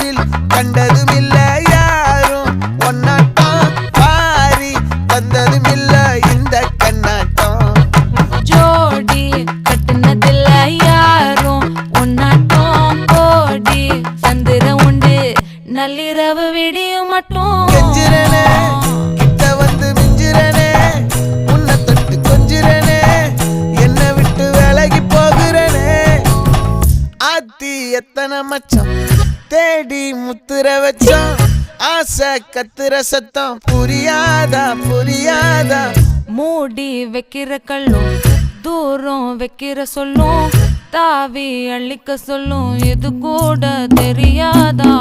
வாழ்வில் கண்டதும் இல்ல யாரும் ஒன்னாட்டம் பாரி தந்ததும் இல்ல இந்த கண்ணாட்டம் ஜோடி கட்டுனதில்ல யாரும் ஒன்னாட்டம் கோடி சந்திர உண்டு நள்ளிரவு விடியும் மட்டும் கெஞ்சிரனே கிட்ட வந்து மிஞ்சிரனே உன்னை தொட்டு கொஞ்சிரனே என்னை விட்டு விலகி போகிறனே ஆத்தி எத்தனை மச்சம் தேடி முத்துற வச்சோம் ஆசை கத்துற சத்தம் புரியாதா புரியாதா மூடி வைக்கிற கல்லும் தூரம் வைக்கிற சொல்லும் தாவி அள்ளிக்க சொல்லும் இது கூட தெரியாதா